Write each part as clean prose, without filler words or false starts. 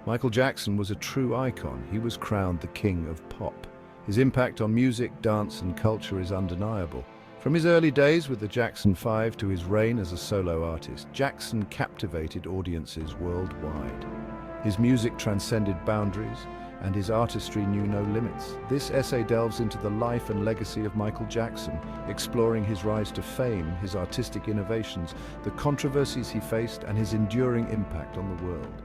Michael Jackson was a true icon. He was crowned the king of pop. His impact on music, dance, and culture is undeniable. From his early days with the Jackson 5 to his reign as a solo artist, Jackson captivated audiences worldwide. His music transcended boundaries, and his artistry knew no limits. This essay delves into the life and legacy of Michael Jackson, exploring his rise to fame, his artistic innovations, the controversies he faced, and his enduring impact on the world.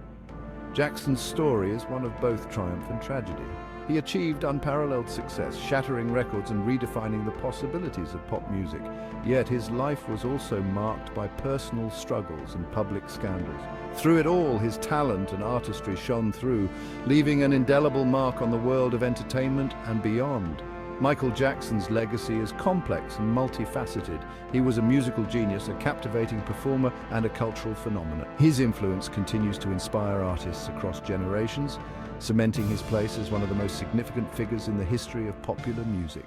Jackson's story is one of both triumph and tragedy. He achieved unparalleled success, shattering records and redefining the possibilities of pop music. Yet his life was also marked by personal struggles and public scandals. Through it all, his talent and artistry shone through, leaving an indelible mark on the world of entertainment and beyond. Michael Jackson's legacy is complex and multifaceted. He was a musical genius, a captivating performer, and a cultural phenomenon. His influence continues to inspire artists across generations, cementing his place as one of the most significant figures in the history of popular music.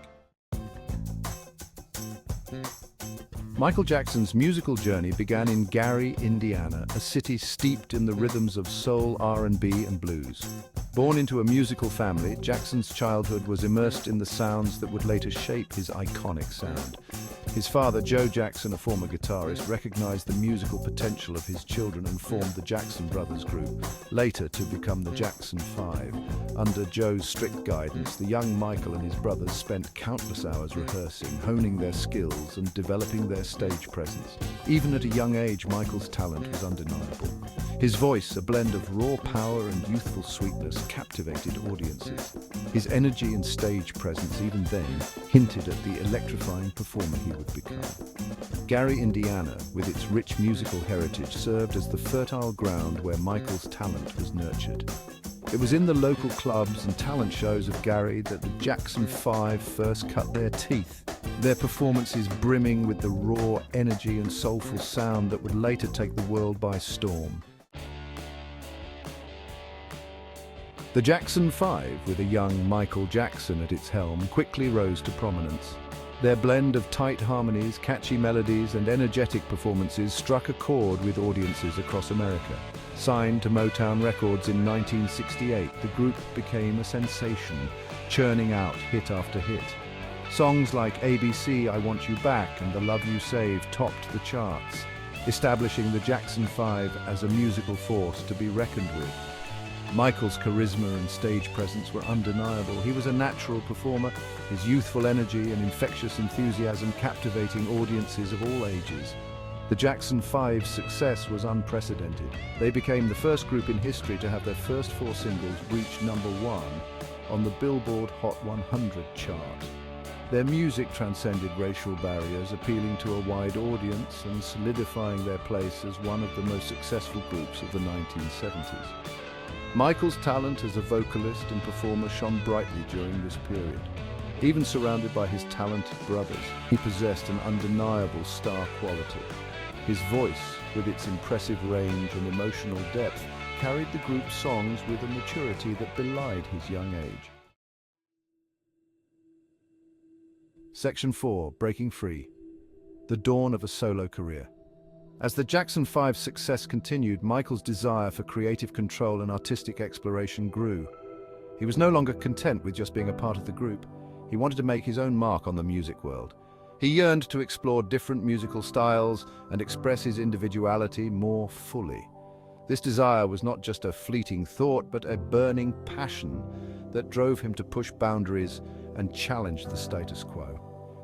Michael Jackson's musical journey began in Gary, Indiana, a city steeped in the rhythms of soul, R&B, and blues. Born into a musical family, Jackson's childhood was immersed in the sounds that would later shape his iconic sound. His father, Joe Jackson, a former guitarist, recognized the musical potential of his children and formed the Jackson Brothers group, later to become the Jackson 5. Under Joe's strict guidance, the young Michael and his brothers spent countless hours rehearsing, honing their skills and developing their stage presence. Even at a young age, Michael's talent was undeniable. His voice, a blend of raw power and youthful sweetness, captivated audiences. His energy and stage presence, even then, hinted at the electrifying performer he would become. Gary, Indiana, with its rich musical heritage, served as the fertile ground where Michael's talent was nurtured. It was in the local clubs and talent shows of Gary that the Jackson 5 first cut their teeth, their performances brimming with the raw energy and soulful sound that would later take the world by storm. The Jackson 5, with a young Michael Jackson at its helm, quickly rose to prominence. Their blend of tight harmonies, catchy melodies, and energetic performances struck a chord with audiences across America. Signed to Motown Records in 1968, the group became a sensation, churning out hit after hit. Songs like ABC, I Want You Back, and The Love You Save topped the charts, establishing the Jackson 5 as a musical force to be reckoned with. Michael's charisma and stage presence were undeniable. He was a natural performer, his youthful energy and infectious enthusiasm captivating audiences of all ages. The Jackson 5's success was unprecedented. They became the first group in history to have their first 4 singles reach #1 on the Billboard Hot 100 chart. Their music transcended racial barriers, appealing to a wide audience and solidifying their place as one of the most successful groups of the 1970s. Michael's talent as a vocalist and performer shone brightly during this period. Even surrounded by his talented brothers, he possessed an undeniable star quality. His voice, with its impressive range and emotional depth, carried the group's songs with a maturity that belied his young age. Section 4, Breaking Free. The dawn of a solo career. As the Jackson 5's success continued, Michael's desire for creative control and artistic exploration grew. He was no longer content with just being a part of the group. He wanted to make his own mark on the music world. He yearned to explore different musical styles and express his individuality more fully. This desire was not just a fleeting thought, but a burning passion that drove him to push boundaries and challenge the status quo.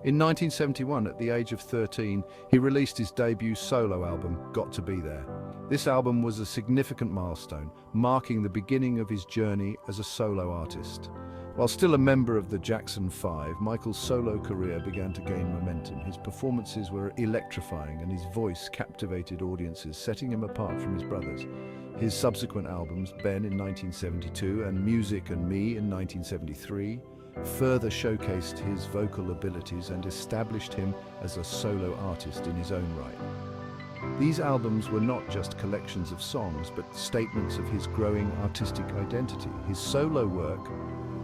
In 1971, at the age of 13, he released his debut solo album, Got to Be There. This album was a significant milestone, marking the beginning of his journey as a solo artist. While still a member of the Jackson 5, Michael's solo career began to gain momentum. His performances were electrifying and his voice captivated audiences, setting him apart from his brothers. His subsequent albums, Ben in 1972 and Music and Me in 1973, further showcased his vocal abilities and established him as a solo artist in his own right. These albums were not just collections of songs, but statements of his growing artistic identity. His solo work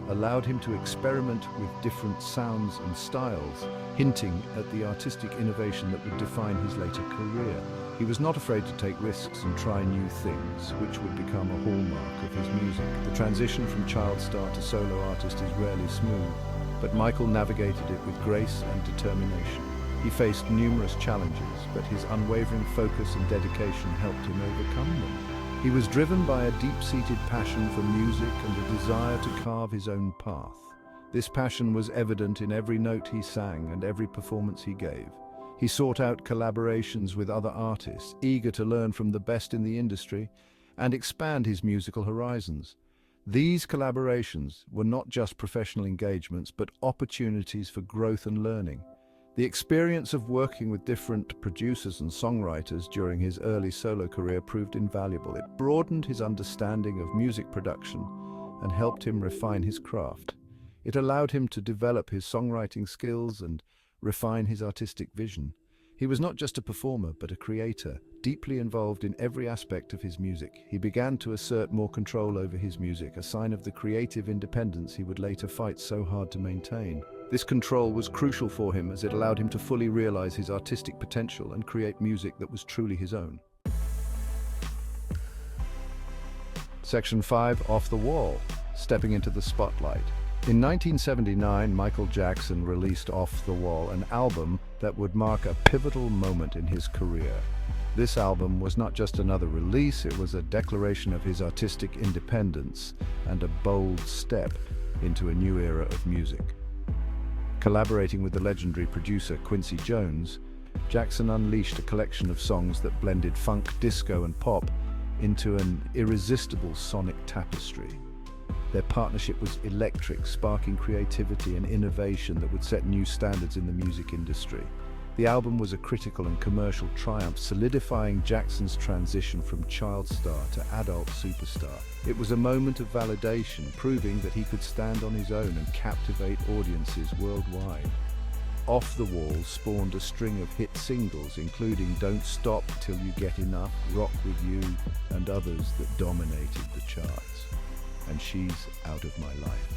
allowed him to experiment with different sounds and styles, hinting at the artistic innovation that would define his later career. He was not afraid to take risks and try new things, which would become a hallmark of his music. The transition from child star to solo artist is rarely smooth, but Micheal navigated it with grace and determination. He faced numerous challenges, but his unwavering focus and dedication helped him overcome them. He was driven by a deep-seated passion for music and a desire to carve his own path. This passion was evident in every note he sang and every performance he gave. He sought out collaborations with other artists, eager to learn from the best in the industry and expand his musical horizons. These collaborations were not just professional engagements, but opportunities for growth and learning. The experience of working with different producers and songwriters during his early solo career proved invaluable. It broadened his understanding of music production and helped him refine his craft. It allowed him to develop his songwriting skills and refine his artistic vision. He was not just a performer, but a creator, deeply involved in every aspect of his music. He began to assert more control over his music, a sign of the creative independence he would later fight so hard to maintain. This control was crucial for him as it allowed him to fully realize his artistic potential and create music that was truly his own. Section 5, Off the Wall, stepping into the spotlight. In 1979, Michael Jackson released Off the Wall, an album that would mark a pivotal moment in his career. This album was not just another release, it was a declaration of his artistic independence and a bold step into a new era of music. Collaborating with the legendary producer Quincy Jones, Jackson unleashed a collection of songs that blended funk, disco, and pop into an irresistible sonic tapestry. Their partnership was electric, sparking creativity and innovation that would set new standards in the music industry. The album was a critical and commercial triumph, solidifying Jackson's transition from child star to adult superstar. It was a moment of validation, proving that he could stand on his own and captivate audiences worldwide. Off the Wall spawned a string of hit singles, including Don't Stop Till You Get Enough, Rock With You, and others that dominated the charts. And She's Out of My Life.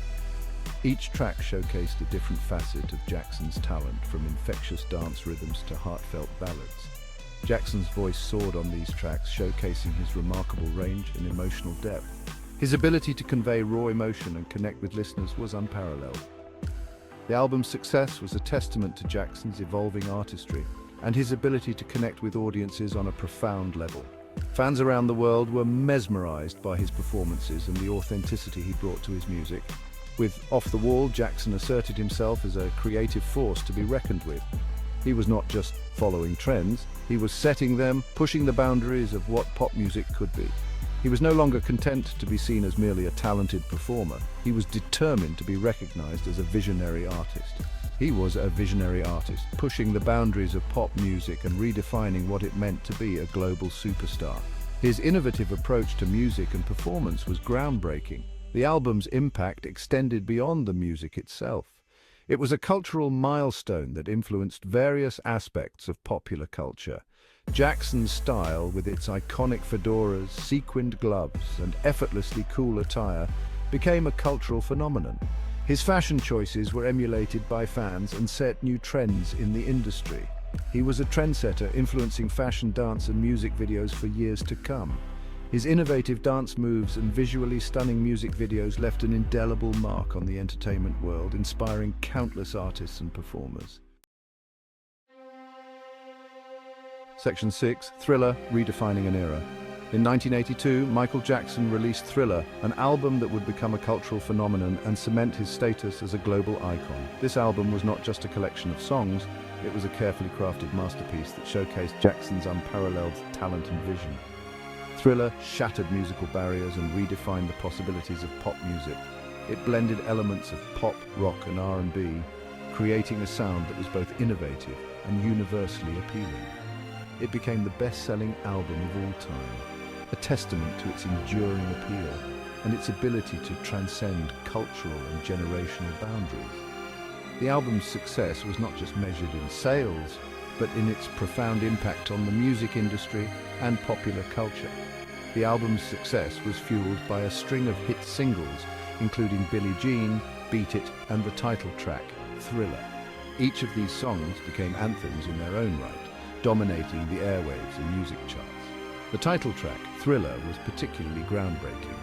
Each track showcased a different facet of Jackson's talent, from infectious dance rhythms to heartfelt ballads. Jackson's voice soared on these tracks, showcasing his remarkable range and emotional depth. His ability to convey raw emotion and connect with listeners was unparalleled. The album's success was a testament to Jackson's evolving artistry and his ability to connect with audiences on a profound level. Fans around the world were mesmerized by his performances and the authenticity he brought to his music. With Off the Wall, Jackson asserted himself as a creative force to be reckoned with. He was not just following trends, he was setting them, pushing the boundaries of what pop music could be. He was no longer content to be seen as merely a talented performer. He was determined to be recognized as a visionary artist. He was a visionary artist, pushing the boundaries of pop music and redefining what it meant to be a global superstar. His innovative approach to music and performance was groundbreaking. The album's impact extended beyond the music itself. It was a cultural milestone that influenced various aspects of popular culture. Jackson's style, with its iconic fedoras, sequined gloves, and effortlessly cool attire, became a cultural phenomenon. His fashion choices were emulated by fans and set new trends in the industry. He was a trendsetter, influencing fashion, dance, and music videos for years to come. His innovative dance moves and visually stunning music videos left an indelible mark on the entertainment world, inspiring countless artists and performers. Section 6, Thriller, Redefining an Era. In 1982, Michael Jackson released Thriller, an album that would become a cultural phenomenon and cement his status as a global icon. This album was not just a collection of songs, it was a carefully crafted masterpiece that showcased Jackson's unparalleled talent and vision. Thriller shattered musical barriers and redefined the possibilities of pop music. It blended elements of pop, rock, and R&B, creating a sound that was both innovative and universally appealing. It became the best-selling album of all time, a testament to its enduring appeal and its ability to transcend cultural and generational boundaries. The album's success was not just measured in sales, but in its profound impact on the music industry and popular culture. The album's success was fueled by a string of hit singles, including Billie Jean, Beat It, and the title track, Thriller. Each of these songs became anthems in their own right, dominating the airwaves and music charts. The title track, Thriller, was particularly groundbreaking,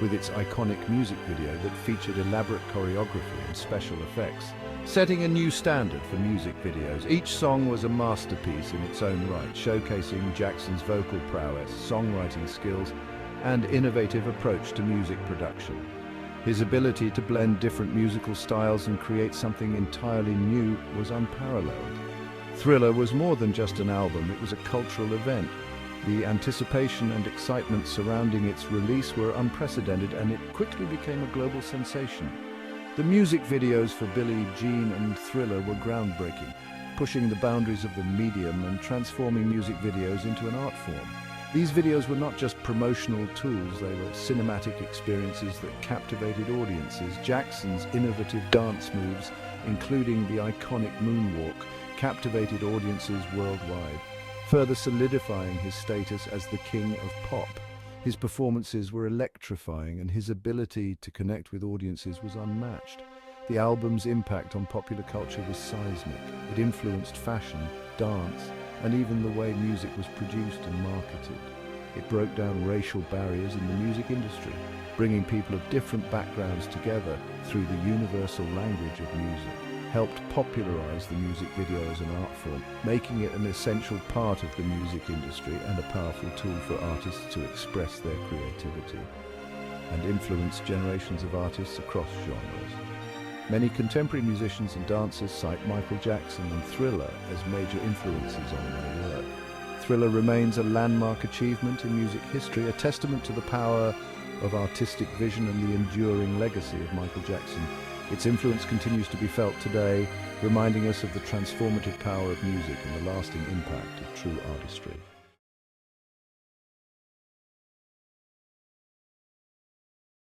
with its iconic music video that featured elaborate choreography and special effects, setting a new standard for music videos. Each song was a masterpiece in its own right, showcasing Jackson's vocal prowess, songwriting skills, and innovative approach to music production. His ability to blend different musical styles and create something entirely new was unparalleled. Thriller was more than just an album, it was a cultural event. The anticipation and excitement surrounding its release were unprecedented, and it quickly became a global sensation. The music videos for Billie Jean and Thriller were groundbreaking, pushing the boundaries of the medium and transforming music videos into an art form. These videos were not just promotional tools, they were cinematic experiences that captivated audiences. Jackson's innovative dance moves, including the iconic moonwalk, captivated audiences worldwide, further solidifying his status as the king of pop. His performances were electrifying, and his ability to connect with audiences was unmatched. The album's impact on popular culture was seismic. It influenced fashion, dance, and even the way music was produced and marketed. It broke down racial barriers in the music industry, bringing people of different backgrounds together through the universal language of music, helped popularize the music video as an art form, making it an essential part of the music industry and a powerful tool for artists to express their creativity, and influence generations of artists across genres. Many contemporary musicians and dancers cite Michael Jackson and Thriller as major influences on their work. Thriller remains a landmark achievement in music history, a testament to the power of artistic vision and the enduring legacy of Michael Jackson. Its influence continues to be felt today, reminding us of the transformative power of music and the lasting impact of true artistry.